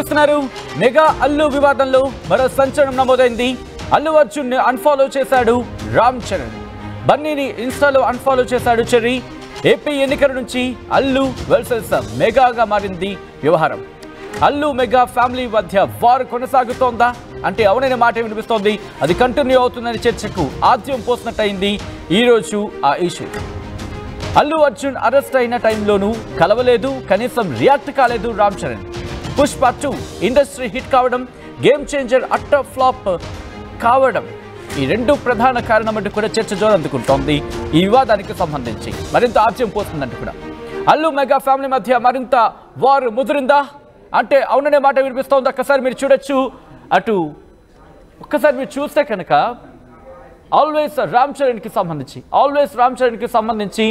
చూస్తున్నారు మెగా అల్లు వివాదంలో మరో సంచలనం నమోదైంది. అల్లు అర్జున్ ని అన్ఫాలో చేశాడు రామ్ చరణ్. బన్నీని ఇన్స్టాలో అన్ఫాలో చేశాడు చెర్రీ. ఏపీ ఎన్నికల నుంచి అల్లు వర్సెస్ మెగాగా మారింది వ్యవహారం. అల్లు మెగా ఫ్యామిలీ మధ్య వార్ కొనసాగుతోందా అంటే అవుననే మాట వినిపిస్తోంది. అది కంటిన్యూ అవుతుందని చర్చకు ఆద్యం పోసినట్టయింది ఈరోజు ఆ ఇష్యూ. అల్లు అర్జున్ అరెస్ట్ అయిన టైంలోనూ కలవలేదు, కనీసం రియాక్ట్ కాలేదు రామ్ చరణ్. పుష్ప 2 ఇండస్ట్రీ హిట్ కావడం, గేమ్ చేంజర్ అట్టర్ ఫ్లాప్ కావడం ఈ రెండు ప్రధాన కారణమంటూ కూడా చర్చ జోరందుకుంటోంది. ఈ వివాదానికి సంబంధించి మరింత ఆద్యం పోతుందంటూ కూడా అల్లు మెగా ఫ్యామిలీ మధ్య మరింత వార్ ముదిరిందా అంటే అవుననే మాట వినిపిస్తోంది. ఒక్కసారి మీరు చూడొచ్చు, అటు ఒక్కసారి మీరు చూస్తే కనుక ఆల్వేస్ రామ్ చరణ్కి సంబంధించి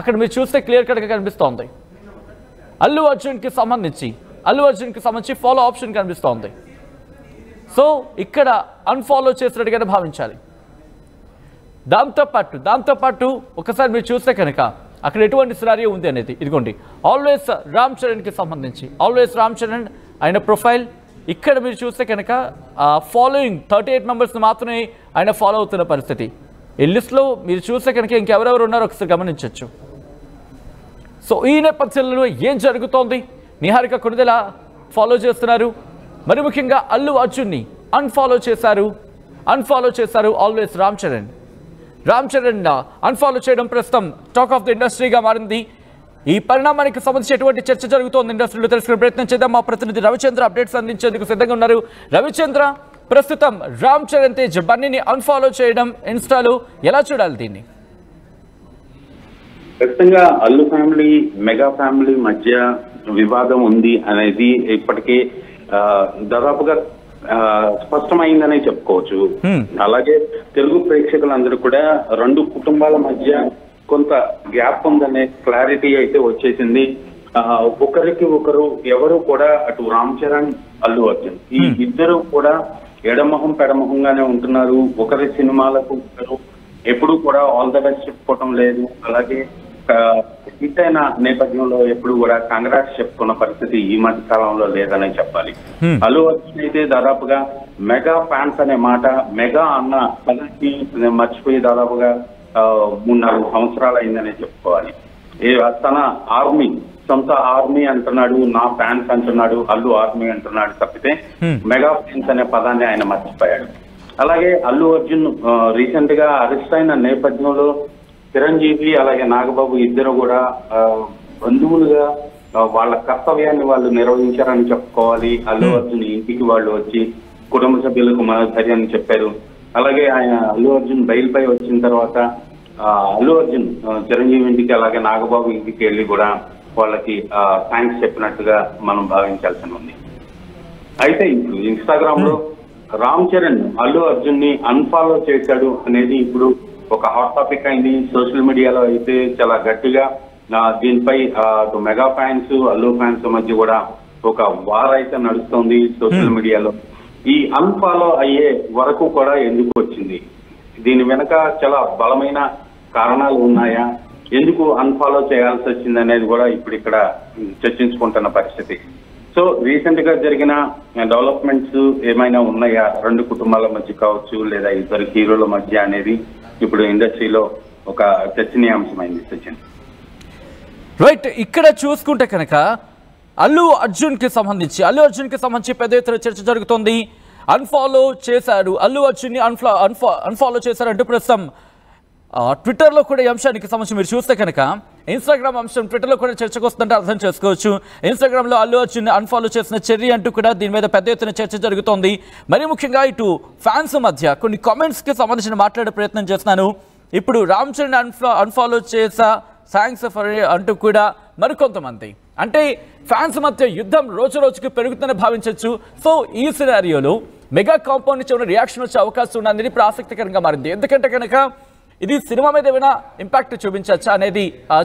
అక్కడ మీరు చూస్తే క్లియర్ కట్గా కనిపిస్తోంది. అల్లు అర్జున్కి సంబంధించి ఫాలో ఆప్షన్ కనిపిస్తోంది. సో ఇక్కడ అన్ఫాలో చేసినట్టుగానే భావించాలి. దాంతోపాటు ఒకసారి మీరు చూస్తే కనుక అక్కడ ఎటువంటి సినారియో ఉంది అనేది ఇదిగోండి. ఆల్వేస్ రామ్ చరణ్ ఆయన ప్రొఫైల్ ఇక్కడ మీరు చూస్తే కనుక ఫాలోయింగ్ 38 మెంబర్స్ని మాత్రమే ఆయన ఫాలో అవుతున్న పరిస్థితి. ఈ లిస్ట్లో మీరు చూస్తే కనుక ఇంకెవరెవరు ఉన్నారో ఒకసారి గమనించవచ్చు. సో ఈ నేపథ్యంలో ఏం జరుగుతోంది? నిహారిక కొణిదెల ఫాలో చేస్తున్నారు. మరి ముఖ్యంగా అల్లు అర్జున్ని అన్ఫాలో చేశారు ఆల్వేస్ రామ్ చరణ్ అన్ఫాలో చేయడం ప్రస్తుతం టాక్ ఆఫ్ ది ఇండస్ట్రీగా మారింది. ఈ పరిణామానికి సంబంధించి ఎటువంటి చర్చ జరుగుతోంది ఇండస్ట్రీలో తెలుసుకునే ప్రయత్నం చేద్దాం. మా ప్రతినిధి రవిచంద్ర అప్డేట్స్ అందించేందుకు సిద్ధంగా ఉన్నారు. రవిచంద్ర, ప్రస్తుతం రామ్ చరణ్ తేజ్ బన్నీని అన్ఫాలో చేయడం ఇన్స్టాలో ఎలా చూడాలి దీన్ని? ఖచ్చితంగా అల్లు ఫ్యామిలీ మెగా ఫ్యామిలీ మధ్య వివాదం ఉంది అనేది ఇప్పటికే దాదాపుగా స్పష్టమైందనే చెప్పుకోవచ్చు. అలాగే తెలుగు ప్రేక్షకులందరూ కూడా రెండు కుటుంబాల మధ్య కొంత గ్యాప్ ఉందనే క్లారిటీ అయితే వచ్చేసింది. ఒకరికి ఒకరు ఎవరు కూడా అటు రామ్ చరణ్, అల్లు అర్జున్ ఈ ఇద్దరు కూడా ఎడమొహం పెడమొహంగానే ఉంటున్నారు. ఒకరి సినిమాలకు ఒకరు ఎప్పుడు కూడా ఆల్ ద బెస్ట్ చెప్పుకోవటం లేదు. అలాగే హిట్ అయిన నేపథ్యంలో ఎప్పుడు కూడా కాంగ్రెస్ చెప్పుకున్న పరిస్థితి ఈ మధ్య కాలంలో లేదనే చెప్పాలి. అల్లు అర్జున్ అయితే దాదాపుగా మెగా ఫ్యాన్స్ అనే మాట, మెగా అన్న పదాన్ని మర్చిపోయి దాదాపుగా 3-4 సంవత్సరాలు అయిందనే చెప్పుకోవాలి. తన ఆర్మీ, సొంత ఆర్మీ అంటున్నాడు, నా ఫ్యాన్స్ అంటున్నాడు, అల్లు ఆర్మీ అంటున్నాడు తప్పితే మెగా ఫ్యాన్స్ అనే పదాన్ని ఆయన మర్చిపోయాడు. అలాగే అల్లు అర్జున్ రీసెంట్ గా అరెస్ట్ అయిన నేపథ్యంలో చిరంజీవి అలాగే నాగబాబు ఇద్దరు కూడా బంధువులుగా వాళ్ళ కర్తవ్యాన్ని వాళ్ళు నిర్వహించారని చెప్పుకోవాలి. అల్లు అర్జున్ ఇంటికి వాళ్ళు వచ్చి కుటుంబ సభ్యులకు మనోధైర్యాన్ని చెప్పారు. అలాగే ఆయన అల్లు అర్జున్ బయలుపై వచ్చిన తర్వాత అల్లు అర్జున్ చిరంజీవి ఇంటికి అలాగే నాగబాబు ఇంటికి వెళ్ళి కూడా వాళ్ళకి థ్యాంక్స్ చెప్పినట్టుగా మనం భావించాల్సి ఉంది. అయితే ఇప్పుడు ఇన్స్టాగ్రామ్ లో రామ్ చరణ్ అల్లు అర్జున్ ని అన్ఫాలో చేశాడు అనేది ఇప్పుడు ఒక హాట్ టాపిక్ అయింది. సోషల్ మీడియాలో అయితే చాలా గట్టిగా దీనిపై మెగా ఫ్యాన్స్, అల్లు ఫ్యాన్స్ మధ్య కూడా ఒక వార్ అయితే నడుస్తుంది సోషల్ మీడియాలో. ఈ అన్ఫాలో అయ్యే వరకు కూడా ఎందుకు వచ్చింది, దీని వెనక చాలా బలమైన కారణాలు ఉన్నాయా, ఎందుకు అన్ఫాలో చేయాల్సి వచ్చింది అనేది కూడా ఇప్పుడు ఇక్కడ చర్చించుకుంటున్న పరిస్థితి. సో రీసెంట్ గా జరిగిన డెవలప్మెంట్స్ ఏమైనా ఉన్నాయా రెండు కుటుంబాల మధ్య కావచ్చు, లేదా ఇద్దరు హీరోల మధ్య అనేది ఇప్పుడు ఇండస్ట్రీలో ఒక చర్చనీయాంశమైంది. సచిన్ రైట్, ఇక్కడ చూసుకుంటే కనుక అల్లు అర్జున్కి సంబంధించి పెద్ద ఎత్తున చర్చ జరుగుతోంది. అన్ఫాలో చేశారు, అల్లు అర్జున్ని అన్ఫాలో చేశారంటూ ప్రస్తుతం ట్విట్టర్లో కూడా ఈ అంశానికి సంబంధించి మీరు చూస్తే కనుక ఇన్స్టాగ్రామ్ అంశం ట్విట్టర్లో కూడా చర్చకు వస్తుందంటే అర్థం చేసుకోవచ్చు. ఇన్స్టాగ్రామ్లో అల్లు అర్జున్ అన్ఫాలో చేసిన చెర్రీ అంటూ కూడా దీని మీద పెద్ద ఎత్తున చర్చ జరుగుతోంది. మరి ముఖ్యంగా ఇటు ఫ్యాన్స్ మధ్య కొన్ని కామెంట్స్కి సంబంధించిన మాట్లాడే ప్రయత్నం చేస్తున్నాను. ఇప్పుడు రామ్ చరణ్ అన్ఫాలో చేసా, థ్యాంక్స్ ఫర్ అంటూ కూడా మరికొంతమంది, అంటే ఫ్యాన్స్ మధ్య యుద్ధం రోజు రోజుకి పెరుగుతుందని భావించవచ్చు. సో ఈ సినారియోలో మెగా కాంపౌండ్ నుంచి ఉన్న రియాక్షన్ వచ్చే అవకాశం ఉన్నది ఇప్పుడు ఆసక్తికరంగా మారింది. ఎందుకంటే కనుక ఇది సినిమా మీద ఏమైనా ఇంపాక్ట్ చూపించచ్చా అనేది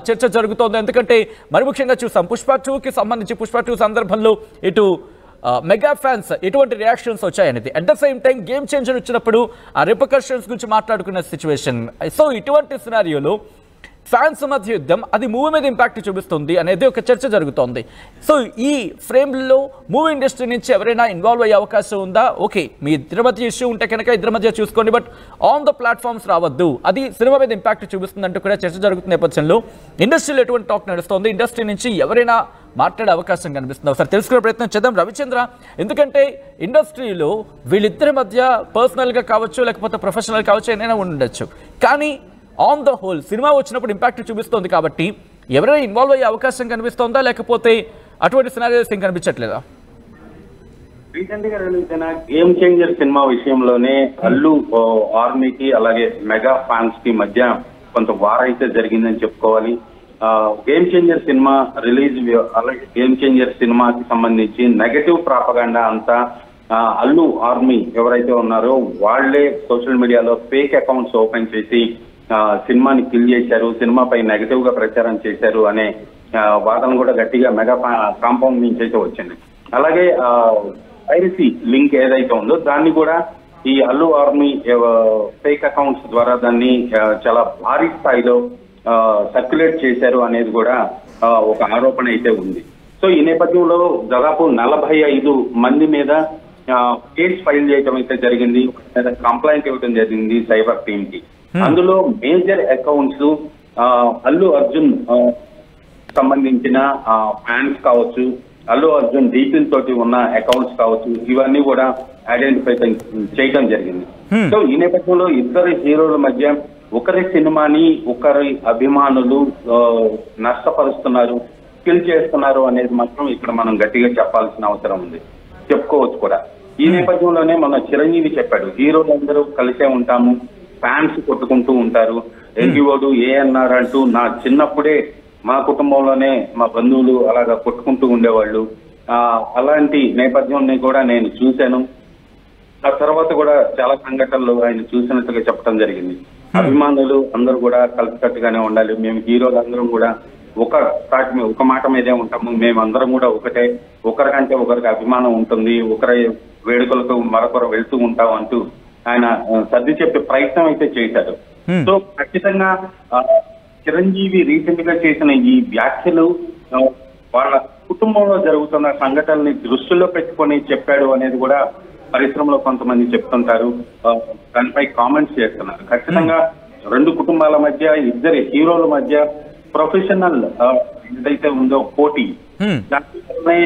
చర్చ జరుగుతోంది. ఎందుకంటే మరి ముఖ్యంగా చూసాం పుష్ప 2కి సంబంధించి పుష్ప 2 సందర్భంలో ఇటు మెగా ఫ్యాన్స్ ఎటువంటి రియాక్షన్స్ వచ్చాయనేది, at the same time game changer వచ్చినప్పుడు ఆ రిపర్కషన్స్ గురించి మాట్లాడుకున్న సిచ్యువేషన్. సో ఇటువంటి సినారియోలో ఫ్యాన్స్ మధ్య యుద్ధం, అది మూవీ మీద ఇంపాక్ట్ చూపిస్తుంది అనేది ఒక చర్చ జరుగుతోంది. సో ఈ ఫ్రేమ్లో మూవీ ఇండస్ట్రీ నుంచి ఎవరైనా ఇన్వాల్వ్ అయ్యే అవకాశం ఉందా? ఓకే, మీ ఇద్దరి మధ్య ఇష్యూ ఉంటే కనుక ఇద్దరి మధ్య చూసుకోండి, బట్ ఆన్ ద ప్లాట్ఫామ్స్ రావద్దు, అది సినిమా మీద ఇంపాక్ట్ చూపిస్తుంది అంటూ కూడా చర్చ జరుగుతున్న నేపథ్యంలో ఇండస్ట్రీలో ఎటువంటి టాక్ నడుస్తోంది, ఇండస్ట్రీ నుంచి ఎవరైనా మాట్లాడే అవకాశం కనిపిస్తుంది? ఒకసారి తెలుసుకునే ప్రయత్నం చేద్దాం. రవిచంద్ర, ఎందుకంటే ఇండస్ట్రీలో వీళ్ళిద్దరి మధ్య పర్సనల్గా కావచ్చు లేకపోతే ప్రొఫెషనల్ కావచ్చు ఏదైనా ఉండొచ్చు, కానీ ఆన్ ద హోల్ సినిమా వచ్చినప్పుడు ఇంపాక్ట్ చూపిస్తోంది కాబట్టి ఎవరైనా ఇన్వాల్వ్ అయ్యే అవకాశం కనిపిస్తోందా, లేకపోతే అటువంటి సినారియోస్ ఏం కనిపించట్లేదా? రీసెంట్ గా రిలీజ్ అయిన గేమ్ చేంజర్ సినిమా విషయంలోనే అల్లు ఆర్మీకి అలాగే మెగా ఫ్యాన్స్ కి మధ్య కొంత వార్ అయితే జరిగిందని చెప్పుకోవాలి. గేమ్ చేంజర్ సినిమా రిలీజ్ అలాగే గేమ్ చేంజర్ సినిమాకి సంబంధించి నెగటివ్ ప్రాపగాండా అంతా అల్లు ఆర్మీ ఎవరైతే ఉన్నారో వాళ్లే సోషల్ మీడియాలో ఫేక్ అకౌంట్స్ ఓపెన్ చేసి సినిమాని కిల్ చేశారు, సినిమాపై నెగటివ్ గా ప్రచారం చేశారు అనే వాదన కూడా గట్టిగా మెగా కాంపౌండ్ నుంచి అయితే వచ్చింది. అలాగే పైరసీ లింక్ ఏదైతే ఉందో దాన్ని కూడా ఈ అల్లు ఆర్మీ ఫేక్ అకౌంట్స్ ద్వారా దాన్ని చాలా భారీ స్థాయిలో సర్క్యులేట్ చేశారు అనేది కూడా ఒక ఆరోపణ అయితే ఉంది. సో ఈ నేపథ్యంలో దాదాపు 45 మంది మీద కేసు ఫైల్ చేయడం అయితే జరిగింది, కంప్లైంట్ ఇవ్వడం జరిగింది సైబర్ టీమ్ కి. అందులో మేజర్ అకౌంట్స్ అల్లు అర్జున్ సంబంధించిన ఫ్యాన్స్ కావచ్చు, అల్లు అర్జున్ డీటెయిల్ తోటి ఉన్న అకౌంట్స్ కావచ్చు, ఇవన్నీ కూడా ఐడెంటిఫై చేయడం జరిగింది. సో ఈ నేపథ్యంలో ఇద్దరు హీరోల మధ్య ఒకరి సినిమాని ఒకరి అభిమానులు నష్టపరుస్తున్నారు, కిల్ చేస్తున్నారు అనేది మాత్రం ఇక్కడ మనం గట్టిగా చెప్పాల్సిన అవసరం ఉంది, చెప్పుకోవచ్చు కూడా. ఈ నేపథ్యంలోనే మన చిరంజీవి చెప్పాడు, హీరోలందరూ కలిసే ఉంటాము, ఫ్యాన్స్ కొట్టుకుంటూ ఉంటారు, ఎన్టీఓడు ఏఎన్ఆర్ అంటూ నా చిన్నప్పుడే మా కుటుంబంలోనే మా బంధువులు అలాగా కొట్టుకుంటూ ఉండేవాళ్ళు, అలాంటి నేపథ్యాన్ని కూడా నేను చూశాను. ఆ తర్వాత కూడా చాలా సంఘటనలు ఆయన చూసినట్టుగా చెప్పడం జరిగింది. అభిమానులు అందరూ కూడా కలిసికట్టుగానే ఉండాలి, మేము హీరోలందరం కూడా ఒక మాట మీదే ఉంటాము, మేమందరం కూడా ఒకటే, ఒకరికంటే ఒకరికి అభిమానం ఉంటుంది, ఒకరి వేడుకలకు మరొకరు వెళ్తూ ఉంటాం అంటూ ఆయన సర్ది చెప్పే ప్రయత్నం అయితే చేశారు. సో ఖచ్చితంగా చిరంజీవి రీసెంట్ గా చేసిన ఈ వ్యాఖ్యలు వాళ్ళ కుటుంబంలో జరుగుతున్న సంఘటనల్ని దృష్టిలో పెట్టుకొని చెప్పాడు అనేది కూడా పరిశ్రమలో కొంతమంది చెప్తుంటారు, దానిపై కామెంట్స్ చేస్తున్నారు. ఖచ్చితంగా రెండు కుటుంబాల మధ్య, ఇద్దరి హీరోల మధ్య ప్రొఫెషనల్ ఏదైతే ఉందో పోటీ, దానివల్లనే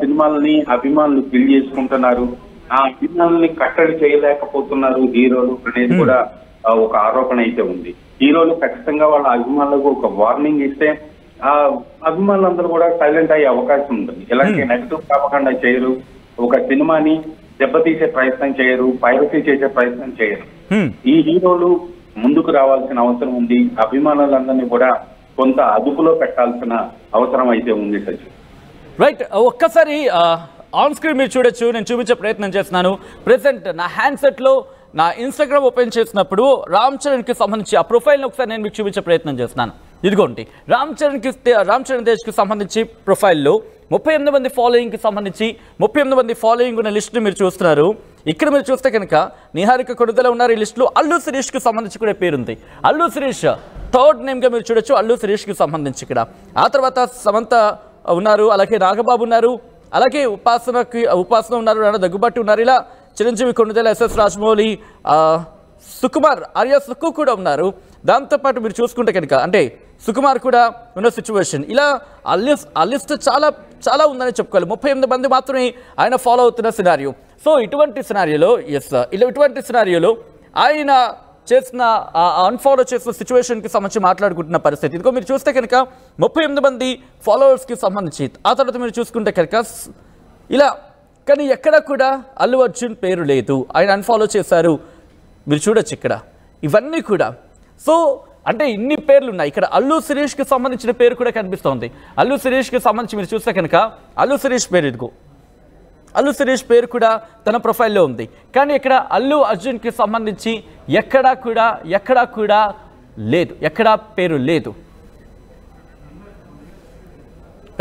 సినిమాలని అభిమానులు కిల్ చేసుకుంటున్నారు, ఆ అభిమానుల్ని కట్టడి చేయలేకపోతున్నారు హీరోలు అనేది కూడా ఒక ఆరోపణ అయితే ఉంది. హీరోలు ఖచ్చితంగా వాళ్ళ అభిమానులకు ఒక వార్నింగ్ ఇస్తే ఆ అభిమానులందరూ కూడా సైలెంట్ అయ్యే అవకాశం ఉంటుంది. ఎలాంటి నెగటివ్ ప్రాపగాండా చేయరు, ఒక సినిమాని దెబ్బతీసే ప్రయత్నం చేయరు, పైరసీ చేసే ప్రయత్నం చేయరు. ఈ హీరోలు ముందుకు రావాల్సిన అవసరం ఉంది, అభిమానులందరినీ కూడా కొంత అదుపులో పెట్టాల్సిన అవసరం అయితే ఉంది సచిన్. రైట్, ఒక్కసారి ఆన్ స్క్రీన్ మీరు చూడొచ్చు, నేను చూపించే ప్రయత్నం చేస్తున్నాను. ప్రెసెంట్ నా హ్యాండ్సెట్లో నా ఇన్స్టాగ్రామ్ ఓపెన్ చేసినప్పుడు రామ్ చరణ్కి సంబంధించి ఆ ప్రొఫైల్ని ఒకసారి నేను మీకు చూపించే ప్రయత్నం చేస్తున్నాను. ఇదిగోండి, రామ్ చరణ్ తేజ్కి సంబంధించి ప్రొఫైల్లో 38 మంది ఫాలోయింగ్కి సంబంధించి 38 మంది ఫాలోయింగ్ ఉన్న లిస్ట్ని మీరు చూస్తున్నారు. ఇక్కడ మీరు చూస్తే కనుక నిహారిక కొడుదల ఉన్నారు ఈ లిస్టులో. అల్లు శిరీష్కి సంబంధించి కూడా పేరుంది. అల్లు శిరీష్ థర్డ్ నేమ్గా మీరు చూడొచ్చు, అల్లు శిరీష్కి సంబంధించి ఇక్కడ. ఆ తర్వాత సమంత ఉన్నారు, అలాగే నాగబాబు ఉన్నారు, అలాగే ఉపాసన ఉన్నారు, రాణా దగ్గుబాటి ఉన్నారు, ఇలా చిరంజీవి కొనుదల, ఎస్ఎస్ రాజమౌళి, సుకుమార్, ఆర్య సుక్కు కూడా ఉన్నారు. దాంతోపాటు మీరు చూసుకుంటే కనుక అంటే సుకుమార్ కూడా ఉన్న సిచ్యువేషన్, ఇలా ఆ లిస్ట్ చాలా చాలా ఉందని చెప్పుకోవాలి. 38 మంది మాత్రమే ఆయన ఫాలో అవుతున్న సినారియో. సో ఇటువంటి సినారియోలో ఆయన చేసిన అన్ఫాలో చేసిన సిచ్యువేషన్కి సంబంధించి మాట్లాడుకుంటున్న పరిస్థితి. ఇదిగో మీరు చూస్తే కనుక 38 మంది ఫాలోవర్స్కి సంబంధించి. ఆ తర్వాత మీరు చూసుకుంటే కనుక ఇలా, కానీ ఎక్కడ కూడా అల్లు అర్జున్ పేరు లేదు, ఆయన అన్ఫాలో చేశారు. మీరు చూడొచ్చు ఇక్కడ ఇవన్నీ కూడా. సో అంటే ఇన్ని పేర్లు ఉన్నాయి. ఇక్కడ అల్లు శిరీష్కి సంబంధించిన పేరు కూడా కనిపిస్తోంది. అల్లు శిరీష్కి సంబంధించి మీరు చూస్తే కనుక అల్లు శిరీష్ పేరు, ఇదిగో అల్లు శిరీష్ పేరు కూడా తన ప్రొఫైల్లో ఉంది. కానీ ఇక్కడ అల్లు అర్జున్కి సంబంధించి ఎక్కడా కూడా లేదు, ఎక్కడా పేరు లేదు.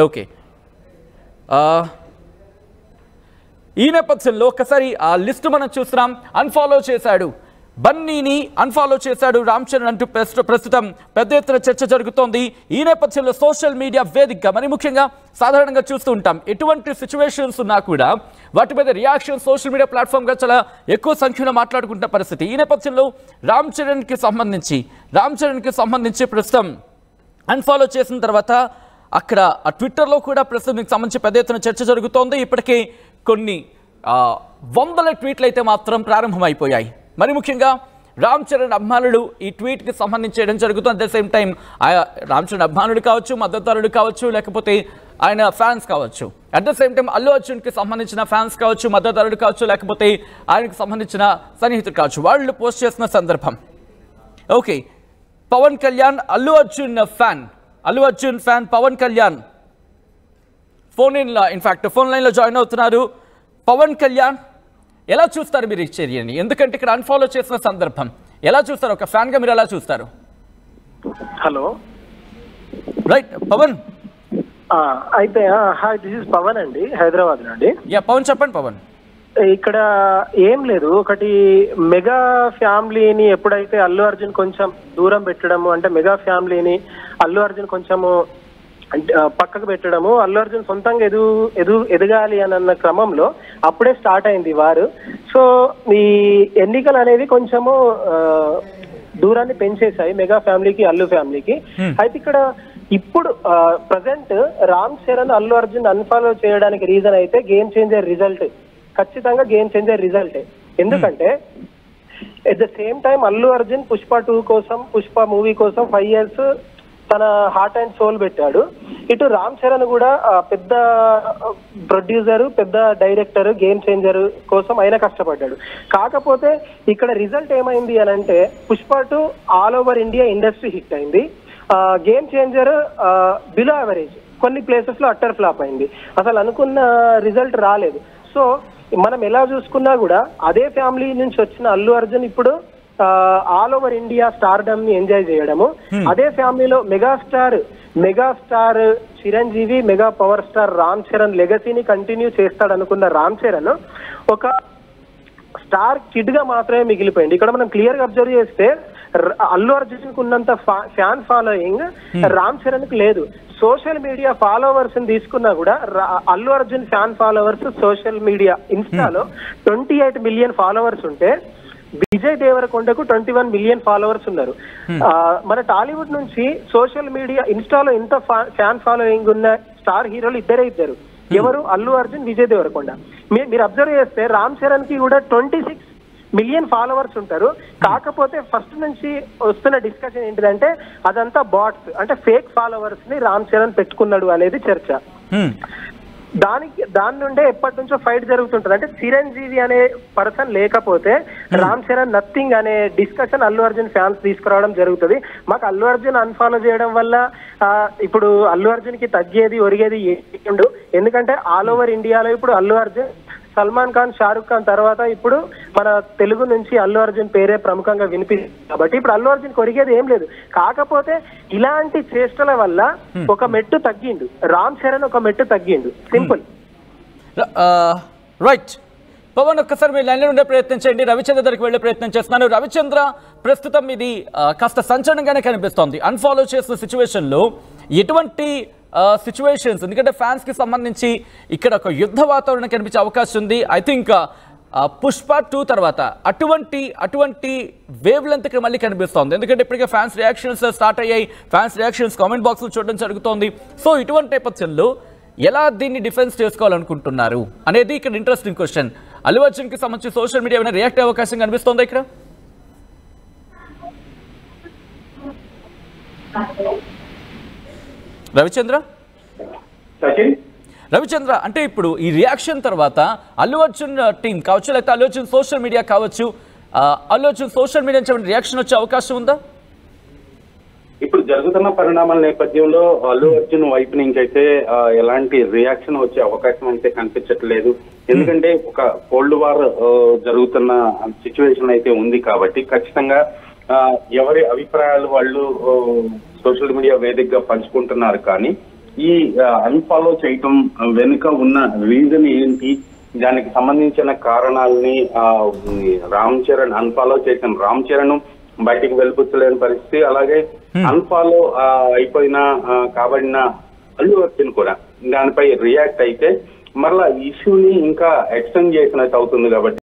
ఓకే, ఈ నేపథ్యంలో ఒకసారి ఆ లిస్ట్ మనం చూస్తున్నాం. అన్ఫాలో చేశాడు, బన్నీని అన్ఫాలో చేశాడు రామ్ చరణ్ అంటూ ప్రస్తుతం పెద్ద ఎత్తున చర్చ జరుగుతోంది. ఈ నేపథ్యంలో సోషల్ మీడియా వేదికగా మరి ముఖ్యంగా సాధారణంగా చూస్తూ ఉంటాం, ఎటువంటి సిచ్యువేషన్స్ ఉన్నా కూడా వాటి మీద రియాక్షన్ సోషల్ మీడియా ప్లాట్ఫామ్గా చాలా ఎక్కువ సంఖ్యలో మాట్లాడుకుంటున్న పరిస్థితి. ఈ నేపథ్యంలో రామ్ చరణ్కి సంబంధించి ప్రస్తుతం అన్ఫాలో చేసిన తర్వాత అక్కడ ఆ ట్విట్టర్లో కూడా ప్రస్తుతం దీనికి సంబంధించి పెద్ద ఎత్తున చర్చ జరుగుతోంది. ఇప్పటికే కొన్ని వందల ట్వీట్లు అయితే మాత్రం ప్రారంభమైపోయాయి. మరి ముఖ్యంగా రామ్ చరణ్ అభిమానులు ఈ ట్వీట్కి సంబంధించి చేయడం జరుగుతుంది. At the same time Ram Charan అభిమానులు కావచ్చు, మద్దతుదారులు కావచ్చు, లేకపోతే ఆయన ఫ్యాన్స్ కావచ్చు, at the same time Allu అర్జున్కి సంబంధించిన ఫ్యాన్స్ కావచ్చు, మద్దతుదారులు కావచ్చు, లేకపోతే ఆయనకు సంబంధించిన సన్నిహితులు కావచ్చు, వాళ్ళు పోస్ట్ చేసిన సందర్భం. Okay, Pawan Kalyan Allu Arjun fan Pawan Kalyan phone లైన్లో జాయిన్ అవుతున్నారు. పవన్ కళ్యాణ్ ఎలా చూస్తారు మీరు ఈ చర్యని? ఎందుకంటే ఇక్కడ అన్ఫాలో చేసిన సందర్భం ఎలా చూస్తారు? ఒక ఫ్యాన్ గా మీరు ఎలా చూస్తారు? Hello, right Pawan. అయితే హాయ్, దిస్ ఇస్ పవన్ అండి, హైదరాబాద్ నుండి. పవన్ చెప్పండి. పవన్, ఇక్కడ ఏం లేదు, ఒకటి మెగా ఫ్యామిలీని ఎప్పుడైతే అల్లు అర్జున్ కొంచెం దూరం పెట్టడము, అంటే మెగా ఫ్యామిలీని అల్లు అర్జున్ కొంచెము పక్కకు పెట్టడము, అల్లు అర్జున్ సొంతంగా ఎదగాలి అన్న క్రమంలో అప్పుడే స్టార్ట్ అయింది వారు. సో ఈ ఎన్నికలు అనేవి కొంచెము దూరాన్ని పెంచేశాయి మెగా ఫ్యామిలీకి, అల్లు ఫ్యామిలీకి. అయితే ఇక్కడ ఇప్పుడు ప్రజెంట్ రామ్ చరణ్ అల్లు అర్జున్ అన్ఫాలో చేయడానికి రీజన్ అయితే గేమ్ చేంజర్ రిజల్ట్, ఖచ్చితంగా గేమ్ చేంజర్ రిజల్టే. ఎందుకంటే at the same time Allu Arjun Pushpa 2 కోసం, పుష్ప మూవీ కోసం 5 years తన హార్ట్ అండ్ సోల్ పెట్టాడు. ఇటు రామ్ చరణ్ కూడా పెద్ద ప్రొడ్యూసర్, పెద్ద డైరెక్టర్, గేమ్ చేంజర్ కోసం ఆయన కష్టపడ్డాడు. కాకపోతే ఇక్కడ రిజల్ట్ ఏమైంది అని అంటే Pushpa 2 all over India industry hit అయింది. గేమ్ చేంజర్ బిలో యావరేజ్, కొన్ని ప్లేసెస్ లో అట్టర్ ఫ్లాప్ అయింది, అసలు అనుకున్న రిజల్ట్ రాలేదు. సో మనం ఎలా చూసుకున్నా కూడా అదే ఫ్యామిలీ నుంచి వచ్చిన అల్లు అర్జున్ ఇప్పుడు ఆల్ ఓవర్ ఇండియా స్టార్డమ్ ని ఎంజాయ్ చేయడము, అదే ఫ్యామిలీలో megastar Chiranjeevi, mega power star Ram Charan లెగసీని కంటిన్యూ చేస్తాడు అనుకున్న రామ్ చరణ్ ఒక స్టార్ కిడ్ గా మాత్రమే మిగిలిపోయింది. ఇక్కడ మనం క్లియర్ గా అబ్జర్వ్ చేస్తే అల్లు అర్జున్ కు ఉన్నంత ఫ్యాన్ ఫాలోయింగ్ రామ్ చరణ్ కి లేదు. సోషల్ మీడియా ఫాలోవర్స్ ని తీసుకున్నా కూడా Allu Arjun fan followers social media ఇన్స్టాలో 28 million ఫాలోవర్స్ ఉంటే విజయ్ దేవరకొండకు 21 million ఫాలోవర్స్ ఉన్నారు. మన టాలీవుడ్ నుంచి సోషల్ మీడియా ఇన్స్టాలో ఇంత ఫ్యాన్ ఫాలోయింగ్ ఉన్న స్టార్ హీరోలు ఇద్దరు, ఎవరు? అల్లు అర్జున్, విజయ్ దేవరకొండ. మీరు అబ్జర్వ్ చేస్తే రామ్ చరణ్ కి కూడా 26 million ఫాలోవర్స్ ఉంటారు. కాకపోతే ఫస్ట్ నుంచి వస్తున్న డిస్కషన్ ఏంటిదంటే అదంతా బాట్స్, అంటే ఫేక్ ఫాలోవర్స్ ని రామ్ చరణ్ పెట్టుకున్నాడు అనేది చర్చ. దాని నుండే ఎప్పటి నుంచో ఫైట్ జరుగుతుంటది. అంటే చిరంజీవి అనే పర్సన్ లేకపోతే రామ్ చరణ్ నథింగ్ అనే డిస్కషన్ అల్లు అర్జున్ ఫ్యాన్స్ తీసుకురావడం జరుగుతుంది. మాకు అల్లు అర్జున్ అన్ఫాలో చేయడం వల్ల ఇప్పుడు అల్లు అర్జున్ కి తగ్గేది ఒరిగేది ఏముండు. ఎందుకంటే ఆల్ ఓవర్ ఇండియాలో ఇప్పుడు అల్లు అర్జున్, సల్మాన్ ఖాన్, షారుఖ్ ఖాన్ తర్వాత ఇప్పుడు మన తెలుగు నుంచి అల్లు అర్జున్ పేరే ప్రముఖంగా వినిపిస్తుంది. కాబట్టి ఇప్పుడు అల్లు అర్జున్ కొరిగేది ఏం లేదు. కాకపోతే ఇలాంటి చేష్టల వల్ల ఒక మెట్టు తగ్గిండు, రామ్ చరణ్ ఒక మెట్టు తగ్గిండు, సింపుల్. రైట్ పవన్, ఒక్కసారి మీరు లైన్లో ఉండే ప్రయత్నం చేయండి. రవిచంద్ర దగ్గరికి వెళ్ళే ప్రయత్నం చేస్తున్నాను. రవిచంద్ర, ప్రస్తుతం ఇది కాస్త సంచలనంగానే కనిపిస్తోంది. అన్ఫాలో చేసిన సిచ్యువేషన్లో ఎటువంటి సిచ్యువేషన్స్, ఎందుకంటే ఫ్యాన్స్ కి సంబంధించి ఇక్కడ ఒక యుద్ధ వాతావరణం కనిపించే అవకాశం ఉంది. ఐ థింక్ పుష్ప 2 తర్వాత అటువంటి వేవ్ లెంత్ ఇక్కడ మళ్ళీ కనిపిస్తోంది. ఎందుకంటే ఇప్పటికే ఫ్యాన్స్ రియాక్షన్స్ స్టార్ట్ అయ్యాయి, ఫ్యాన్స్ రియాక్షన్స్ కామెంట్ బాక్స్ లో చూడడం జరుగుతోంది. సో ఇటువంటి నేపథ్యంలో ఎలా దీన్ని డిఫెన్స్ చేసుకోవాలనుకుంటున్నారు అనేది ఇక్కడ ఇంట్రెస్టింగ్ క్వశ్చన్. అల్లు అర్జున్ కి సంబంధించి సోషల్ మీడియా ఏమైనా రియాక్ట్ అయ్యే అవకాశం కనిపిస్తోందా ఇక్కడ? రవిచంద్ర, అంటే ఇప్పుడు ఈ రియాక్షన్ తర్వాత అల్లు అర్జున్ టీం కావచ్చు, లేకపోతే అల్లు అర్జున్ సోషల్ మీడియా కావచ్చు, అల్లు అర్జున్ సోషల్ మీడియా నుంచి రియాక్షన్ వచ్చే అవకాశం ఉందా? ఇప్పుడు జరుగుతున్న పరిణామాల నేపథ్యంలో అల్లు అర్జున్ వైపు నుంచి అయితే ఎలాంటి రియాక్షన్ వచ్చే అవకాశం అయితే కనిపించట్లేదు. ఎందుకంటే ఒక కోల్డ్ వార్ జరుగుతున్న సిచ్యువేషన్ అయితే ఉంది కాబట్టి ఖచ్చితంగా ఎవరి అభిప్రాయాలు వాళ్ళు సోషల్ మీడియా వేదికగా పంచుకుంటున్నారు. కానీ ఈ అన్ఫాలో చేయటం వెనుక ఉన్న రీజన్ ఏంటి, దానికి సంబంధించిన కారణాలని రామ్ చరణ్ అన్ఫాలో చేసిన రామ్ చరణ్ బయటికి వెళ్ళిపుచ్చలేని పరిస్థితి, అలాగే అన్ఫాలో అయిపోయిన కాబడిన అల్లు అర్జున్ కూడా దానిపై రియాక్ట్ అయితే మరలా ఇష్యూని ఇంకా ఎక్స్టెండ్ చేసినట్టు అవుతుంది కాబట్టి